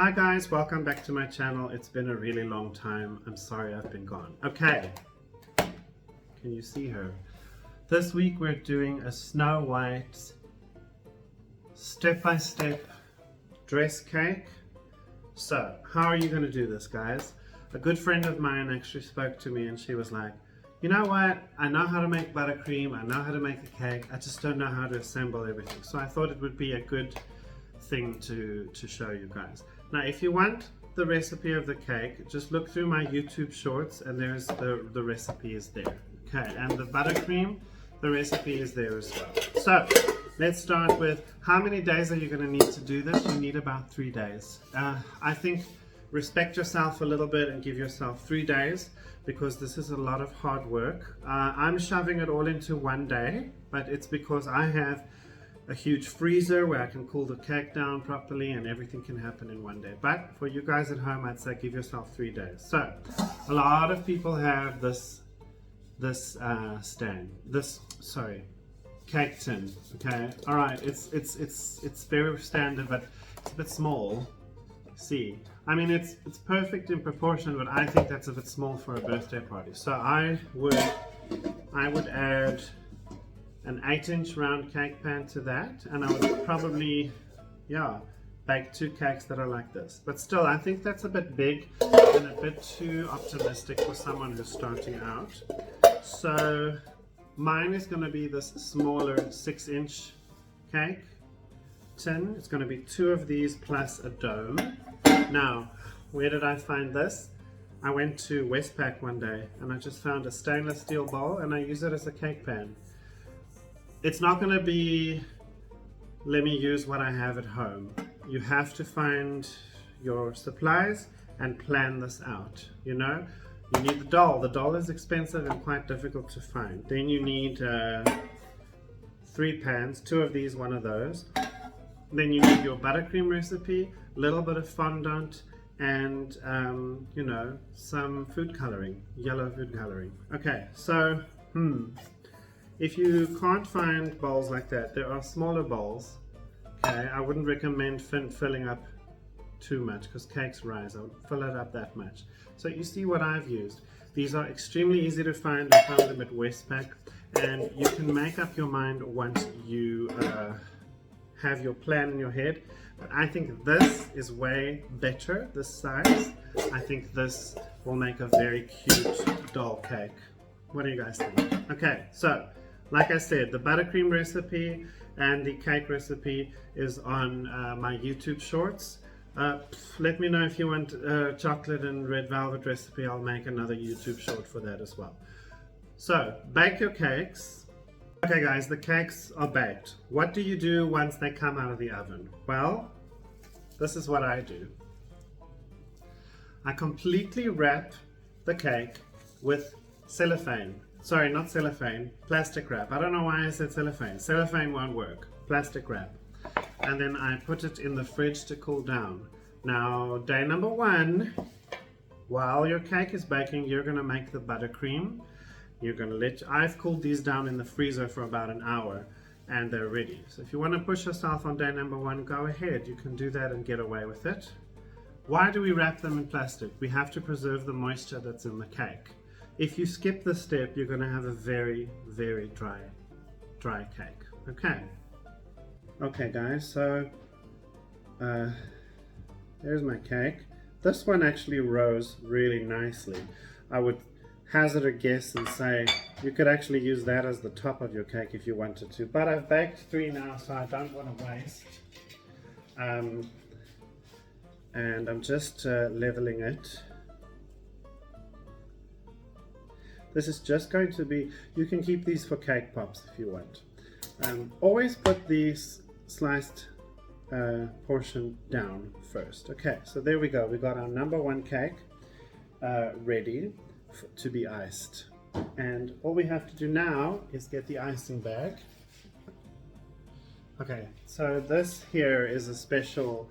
Hi guys, welcome back to my channel. It's been a really long time. I'm sorry I've been gone. Okay, can you see her? This week we're doing a Snow White step-by-step dress cake. So, how are you going to do this, guys? A good friend of mine actually spoke to me and she was like, you know what, I know how to make buttercream, I know how to make a cake, I just don't know how to assemble everything. So I thought it would be a good thing to show you guys. Now if you want the recipe of the cake, just look through my YouTube shorts and there's the recipe is there. Okay, and the buttercream, the recipe is there as well. So let's start with how many days are you going to need to do this? You need about 3 days. I think respect yourself a little bit and give yourself 3 days because this is a lot of hard work. I'm shoving it all into 1 day, but it's because I have a huge freezer where I can cool the cake down properly and everything can happen in 1 day. But for you guys at home, I'd say give yourself 3 days. So a lot of people have this cake tin. Okay, all right, it's very standard, but it's a bit small. See, I mean it's perfect in proportion, but I think that's a bit small for a birthday party. So I would add an 8-inch round cake pan to that, and I would probably, bake 2 cakes that are like this. But still, I think that's a bit big and a bit too optimistic for someone who's starting out. So mine is going to be this smaller 6-inch cake tin. It's going to be 2 of these plus a dome. Now, where did I find this? I went to Westpac one day and I just found a stainless steel bowl and I use it as a cake pan. It's not going to be, let me use what I have at home. You have to find your supplies and plan this out, you know. You need the doll. The doll is expensive and quite difficult to find. Then you need 3 pans, 2 of these, 1 of those. Then you need your buttercream recipe, a little bit of fondant, and you know, some food coloring, yellow food coloring. Okay, so if you can't find bowls like that, there are smaller bowls. Okay, I wouldn't recommend filling up too much because cakes rise. I would fill it up that much. So you see what I've used. These are extremely easy to find. I found them at Westpac, and you can make up your mind once you have your plan in your head. But I think this is way better, this size. I think this will make a very cute doll cake. What do you guys think? Okay, so like I said, the buttercream recipe and the cake recipe is on my YouTube shorts. Let me know if you want chocolate and red velvet recipe. I'll make another YouTube short for that as well. So bake your cakes. Okay guys, the cakes are baked. What do you do once they come out of the oven? Well, this is what I do. I completely wrap the cake with cellophane. Sorry, not cellophane, plastic wrap. I don't know why I said cellophane. Cellophane won't work. Plastic wrap. And then I put it in the fridge to cool down. Now, day number 1, while your cake is baking, you're gonna make the buttercream. You're gonna I've cooled these down in the freezer for about an hour and they're ready. So if you wanna push yourself on day number 1, go ahead. You can do that and get away with it. Why do we wrap them in plastic? We have to preserve the moisture that's in the cake. If you skip this step, you're gonna have a very, very dry cake. Okay. Okay guys, so there's my cake. This one actually rose really nicely. I would hazard a guess and say you could actually use that as the top of your cake if you wanted to, but I've baked 3 now, so I don't want to waste. And I'm just leveling it. This is just going to be, you can keep these for cake pops if you want. Always put these sliced portion down first. Okay, so there we go. We got our number 1 cake ready to be iced. And all we have to do now is get the icing bag. Okay, so this here is a special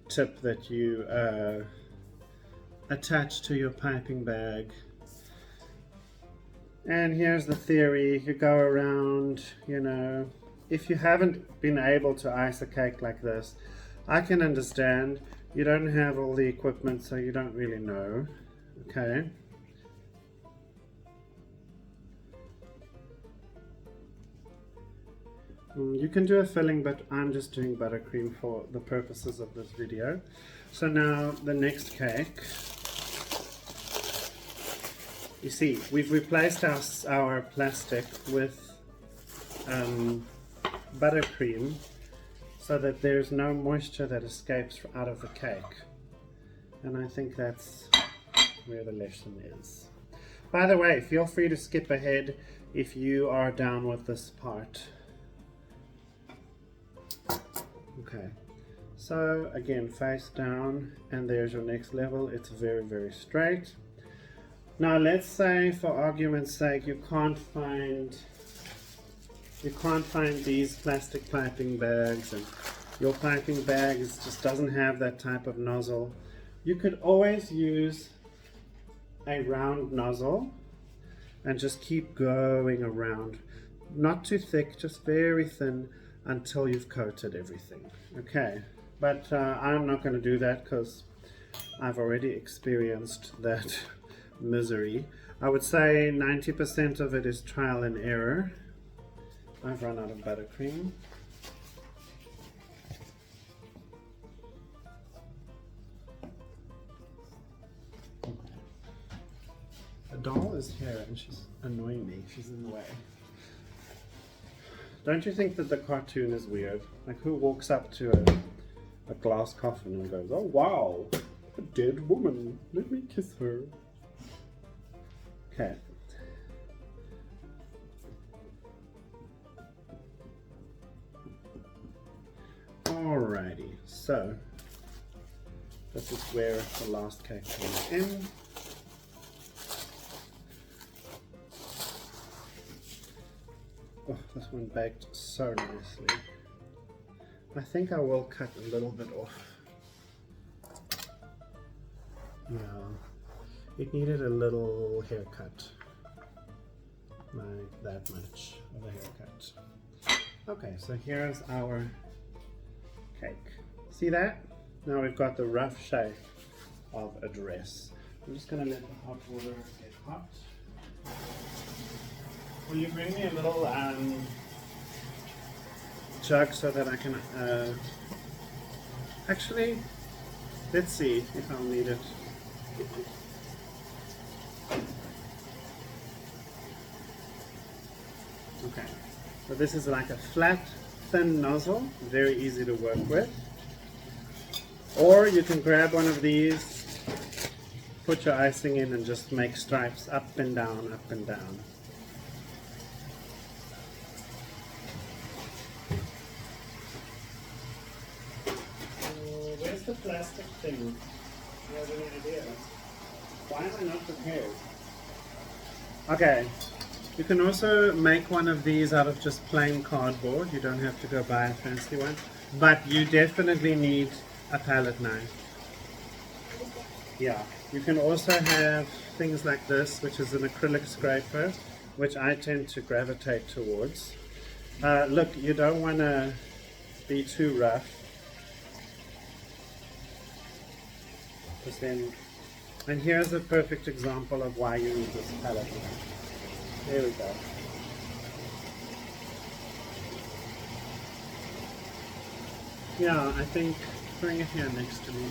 tip that you attach to your piping bag. And here's the theory. You go around, you know, if you haven't been able to ice a cake like this, I can understand. You don't have all the equipment, so you don't really know. Okay. You can do a filling, but I'm just doing buttercream for the purposes of this video. So now the next cake. You see, we've replaced our plastic with buttercream so that there's no moisture that escapes out of the cake. And I think that's where the lesson is. By the way, feel free to skip ahead if you are down with this part. Okay, so again, face down, and there's your next level. It's very, very straight. Now let's say, for argument's sake, you can't find these plastic piping bags, and your piping bag just doesn't have that type of nozzle. You could always use a round nozzle and just keep going around. Not too thick, just very thin, until you've coated everything. Okay, but I'm not going to do that because I've already experienced that misery. I would say 90% of it is trial and error. I've run out of buttercream. The doll is here and she's annoying me. She's in the way. Don't you think that the cartoon is weird? Like, who walks up to a glass coffin and goes, "Oh wow, a dead woman, let me kiss her." Okay. Alrighty, so this is where the last cake comes in. Oh, this one baked so nicely. I think I will cut a little bit off. Yeah, it needed a little haircut. Like that much of a haircut. Okay, so here's our cake. See that? Now we've got the rough shape of a dress. I'm just going to let the hot water get hot. Will you bring me a little jug so that I can actually, let's see if I'll need it. Okay, so this is like a flat, thin nozzle, very easy to work with. Or you can grab one of these, put your icing in, and just make stripes up and down, up and down. Where's the plastic thing? Do you have any idea? Why am I not prepared? Okay, you can also make one of these out of just plain cardboard. You don't have to go buy a fancy one, but you definitely need a palette knife. Yeah, you can also have things like this, which is an acrylic scraper, which I tend to gravitate towards. Look, you don't want to be too rough, because then, and here's a perfect example of why you need this palette knife. There we go. Yeah, I think bring it here next to me.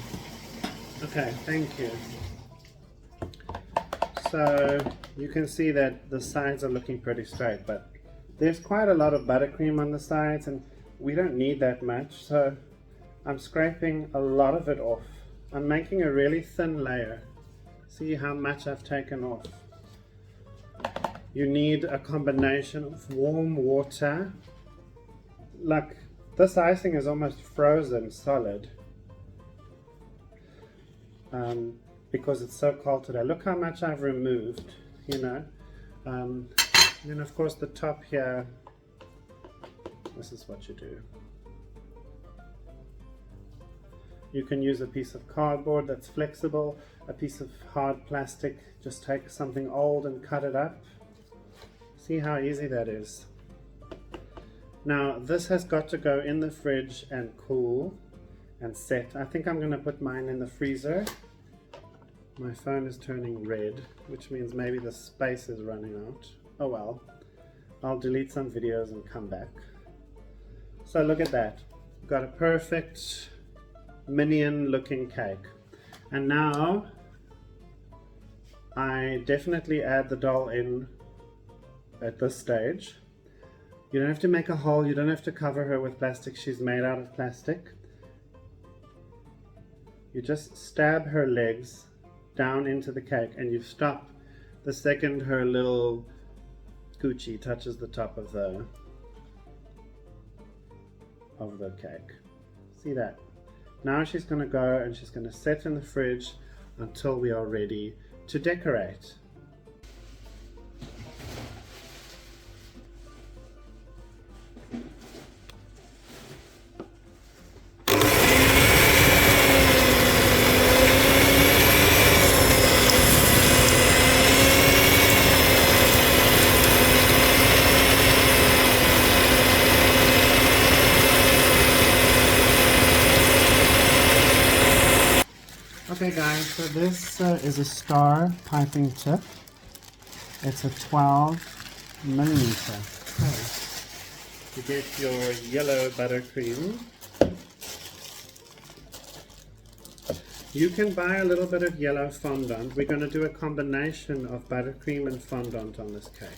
Okay, thank you. So you can see that the sides are looking pretty straight, but there's quite a lot of buttercream on the sides and we don't need that much, so I'm scraping a lot of it off. I'm making a really thin layer. See how much I've taken off. You need a combination of warm water. Like, this icing is almost frozen solid because it's so cold today. Look how much I've removed, you know. And then of course the top here, this is what you do. You can use a piece of cardboard that's flexible, a piece of hard plastic, just take something old and cut it up. See how easy that is. Now this has got to go in the fridge and cool, and set. I think I'm going to put mine in the freezer. My phone is turning red, which means maybe the space is running out. Oh well, I'll delete some videos and come back. So look at that. We've got a perfect minion looking cake. And now I definitely add the doll in at this stage. You don't have to make a hole, you don't have to cover her with plastic, she's made out of plastic. You just stab her legs down into the cake and you stop the second her little coochie touches the top of the cake. See that? Now she's going to go and she's going to sit in the fridge until we are ready to decorate. Okay guys, so this is a star piping tip. It's a 12 millimeter. Okay. You get your yellow buttercream. You can buy a little bit of yellow fondant. We're going to do a combination of buttercream and fondant on this cake.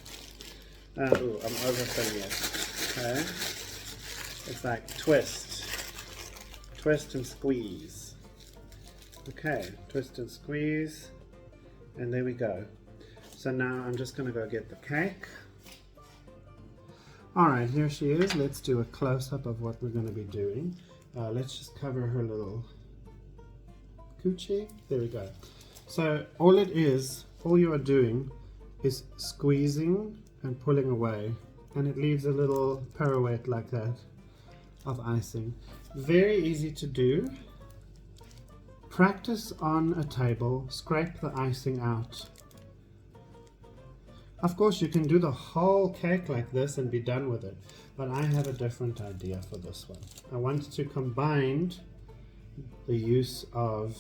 Ooh, I'm overfilling it. Okay. It's like twist and squeeze. Okay, twist and squeeze, and there we go. So now I'm just going to go get the cake. Alright, here she is. Let's do a close-up of what we're going to be doing. Let's just cover her little coochie. There we go. So all you are doing is squeezing and pulling away, and it leaves a little pirouette like that of icing. Very easy to do. Practice on a table, scrape the icing out. Of course you can do the whole cake like this and be done with it, but I have a different idea for this one. I want to combine the use of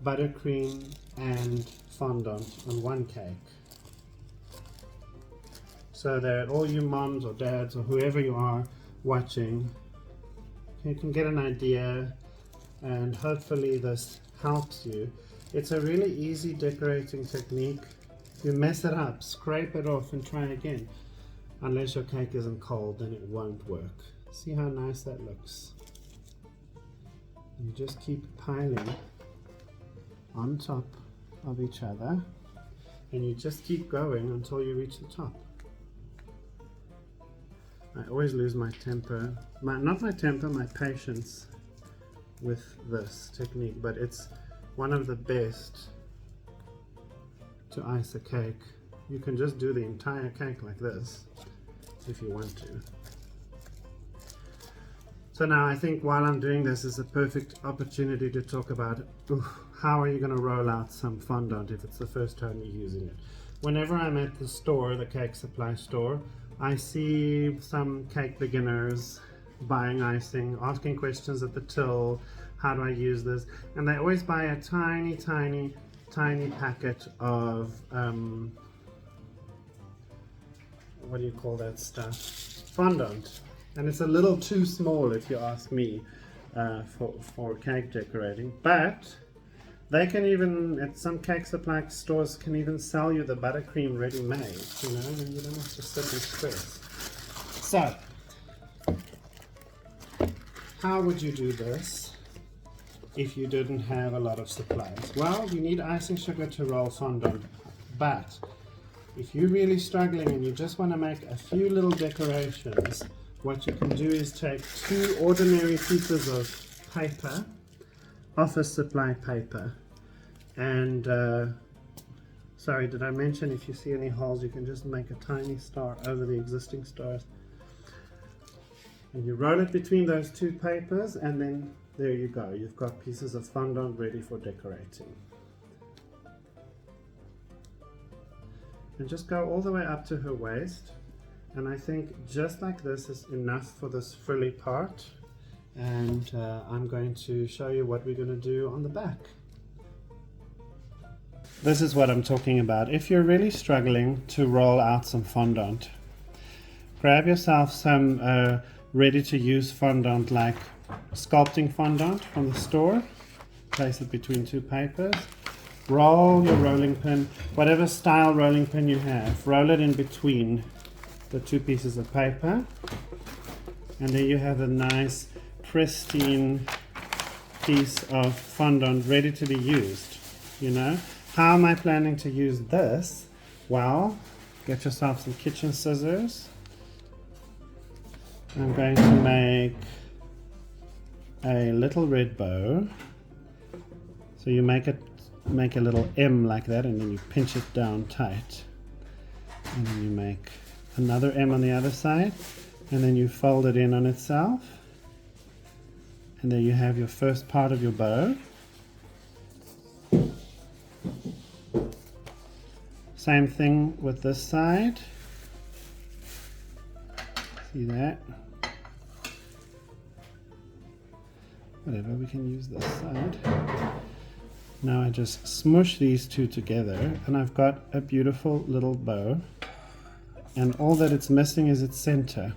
buttercream and fondant on one cake, so that all you moms or dads or whoever you are watching, you can get an idea, and hopefully this helps you. It's a really easy decorating technique. If you mess it up, scrape it off and try again. Unless your cake isn't cold, then it won't work. See how nice that looks? You just keep piling on top of each other, and you just keep going until you reach the top. I always lose my temper, not my temper, my patience with this technique, but it's one of the best to ice a cake. You can just do the entire cake like this if you want to. So now I think while I'm doing this is a perfect opportunity to talk about how are you going to roll out some fondant if it's the first time you're using it. Whenever I'm at the store, the cake supply store, I see some cake beginners buying icing, asking questions at the till, how do I use this? And they always buy a tiny packet of, what do you call that stuff? Fondant. And it's a little too small if you ask me for cake decorating. But they can even, at some cake supply stores, can even sell you the buttercream ready-made, you know, and you don't have to sit and stress. So, how would you do this if you didn't have a lot of supplies? Well, you need icing sugar to roll fondant, but if you're really struggling and you just want to make a few little decorations, what you can do is take 2 ordinary pieces of paper, office supply paper, and sorry, did I mention if you see any holes you can just make a tiny star over the existing stars. And you roll it between those 2 papers, and then there you go. You've got pieces of fondant ready for decorating. And just go all the way up to her waist. And I think just like this is enough for this frilly part. and I'm going to show you what we're going to do on the back. This is what I'm talking about. If you're really struggling to roll out some fondant, grab yourself some ready to use fondant, like sculpting fondant from the store. Place it between two papers. Roll your rolling pin, whatever style rolling pin you have, roll it in between the two pieces of paper, and there you have a nice pristine piece of fondant ready to be used. You know, how am I planning to use this? Well, get yourself some kitchen scissors. I'm going to make a little red bow. So you make a little M like that, and then you pinch it down tight, and then you make another M on the other side, and then you fold it in on itself, and there you have your first part of your bow. Same thing with this side. See that? Whatever, we can use this side. Now I just smush these two together, and I've got a beautiful little bow, and all that it's missing is its center.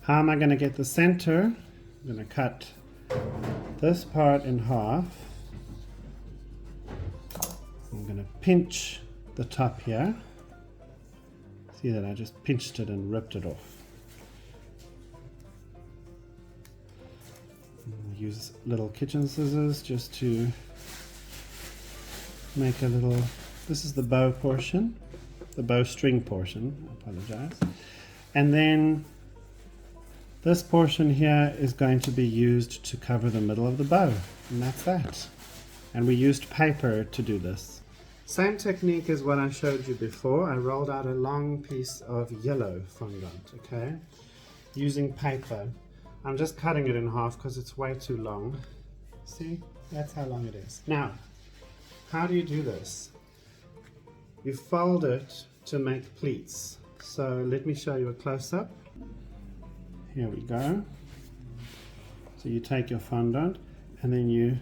How am I going to get the center? I'm going to cut this part in half. I'm going to pinch the top here. See that I just pinched it and ripped it off. Use little kitchen scissors just to make a little, this is the bow portion, the bowstring portion, I apologize. And then this portion here is going to be used to cover the middle of the bow, and that's that. And we used paper to do this. Same technique as what I showed you before. I rolled out a long piece of yellow fondant, okay, using paper. I'm just cutting it in half because it's way too long. See, that's how long it is. Now, how do you do this? You fold it to make pleats. So let me show you a close-up. Here we go. So you take your fondant, and then you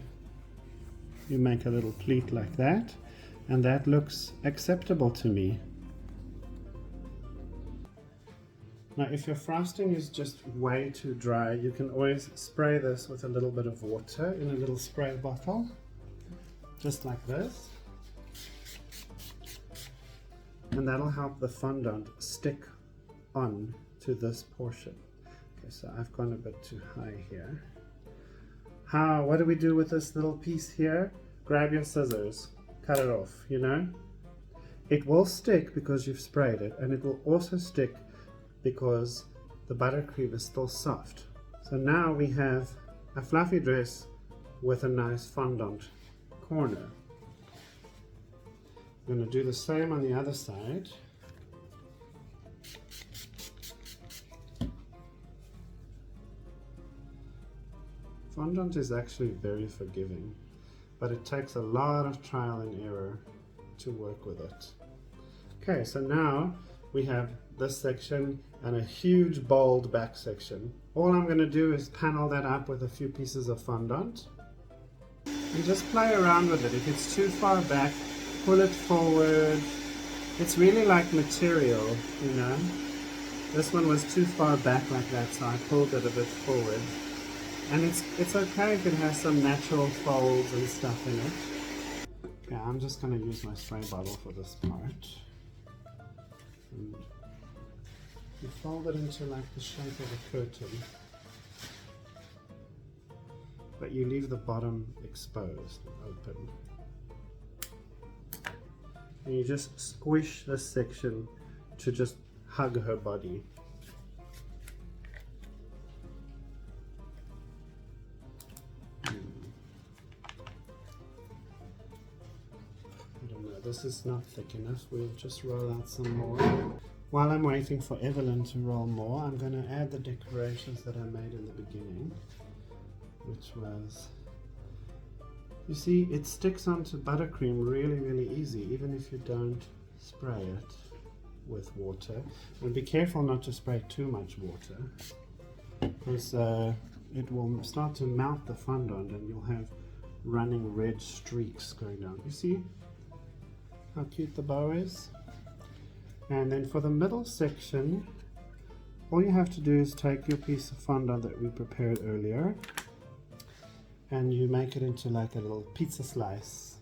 make a little pleat like that, and that looks acceptable to me. Now, if your frosting is just way too dry, you can always spray this with a little bit of water in a little spray bottle, just like this. And that'll help the fondant stick on to this portion. Okay, so I've gone a bit too high here. What do we do with this little piece here? Grab your scissors, cut it off, you know? It will stick because you've sprayed it, and it will also stick because the buttercream is still soft. So now we have a fluffy dress with a nice fondant corner. I'm going to do the same on the other side. Fondant is actually very forgiving, but it takes a lot of trial and error to work with it. Okay, so now we have this section and a huge bold back section. All I'm going to do is panel that up with a few pieces of fondant and just play around with it. If it's too far back, pull it forward. It's really like material, you know. This one was too far back like that, so I pulled it a bit forward. And it's okay if it has some natural folds and stuff in it. Okay, I'm just going to use my spray bottle for this part. And you fold it into like the shape of a curtain, but you leave the bottom exposed, open. And you just squish this section to just hug her body. I don't know, this is not thick enough. We'll just roll out some more. While I'm waiting for Evelyn to roll more, I'm going to add the decorations that I made in the beginning, which was, you see, it sticks onto buttercream really, really easy, even if you don't spray it with water. And be careful not to spray too much water. because it will start to melt the fondant and you'll have running red streaks going down. You see how cute the bow is? And then for the middle section, all you have to do is take your piece of fondant that we prepared earlier and you make it into like a little pizza slice.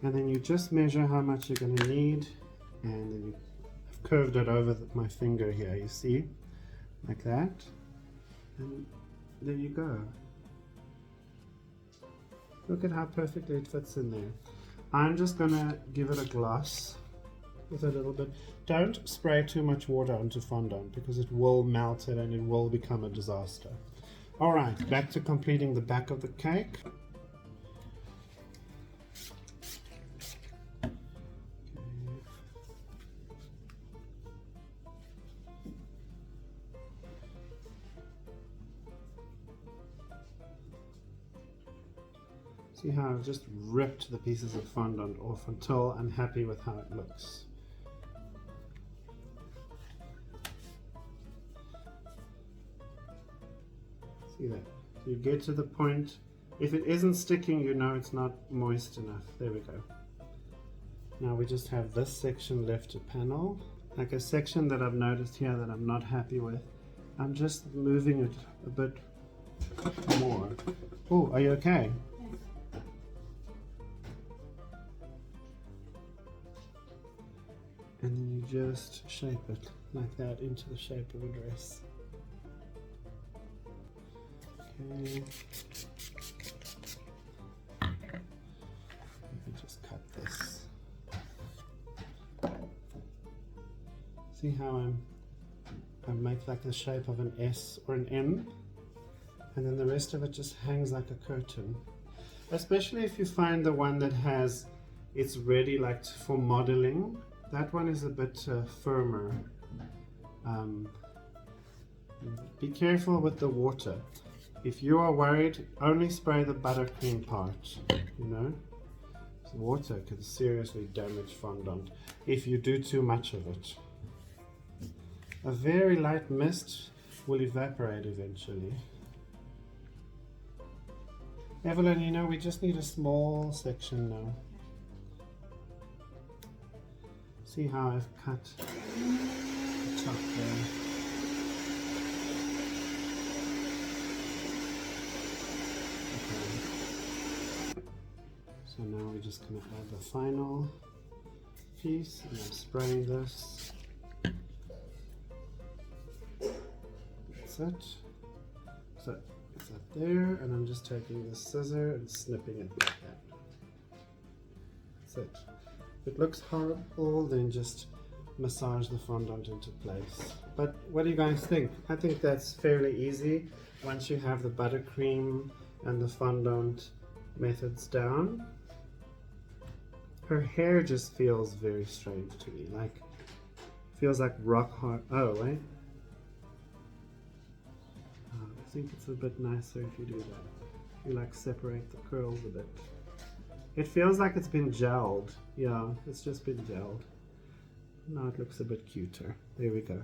And then you just measure how much you're going to need, and then I've curved it over my finger here, you see, like that, and there you go. Look at how perfectly it fits in there. I'm just going to give it a gloss with a little bit. Don't spray too much water onto fondant because it will melt it and it will become a disaster. Alright, back to completing the back of the cake. See how I've just ripped the pieces of fondant off until I'm happy with how it looks. See that? You get to the point, if it isn't sticking, you know it's not moist enough. There we go. Now we just have this section left to panel. Like a section that I've noticed here that I'm not happy with, I'm just moving it a bit more. Oh, are you okay? And then you just shape it like that into the shape of a dress. Okay. Let me just cut this. See how I make like the shape of an S or an M, and then the rest of it just hangs like a curtain. Especially if you find the one that has, it's ready like for modeling. That one is a bit firmer. Be careful with the water. If you are worried, only spray the buttercream part, you know. The water can seriously damage fondant if you do too much of it. A very light mist will evaporate eventually. Evelyn, you know, we just need a small section now. See how I've cut the top there. Okay. So now we're just going to add the final piece, and I'm spraying this. That's it. So it's up there, and I'm just taking the scissor and snipping it like that. That's it. If it looks horrible, then just massage the fondant into place. But what do you guys think? I think that's fairly easy once you have the buttercream and the fondant methods down. Her hair just feels very strange to me, like feels like rock hard. Oh wait, I think it's a bit nicer if you do that. You like separate the curls a bit. It feels like it's been gelled. Yeah, it's just been gelled. Now it looks a bit cuter. There we go.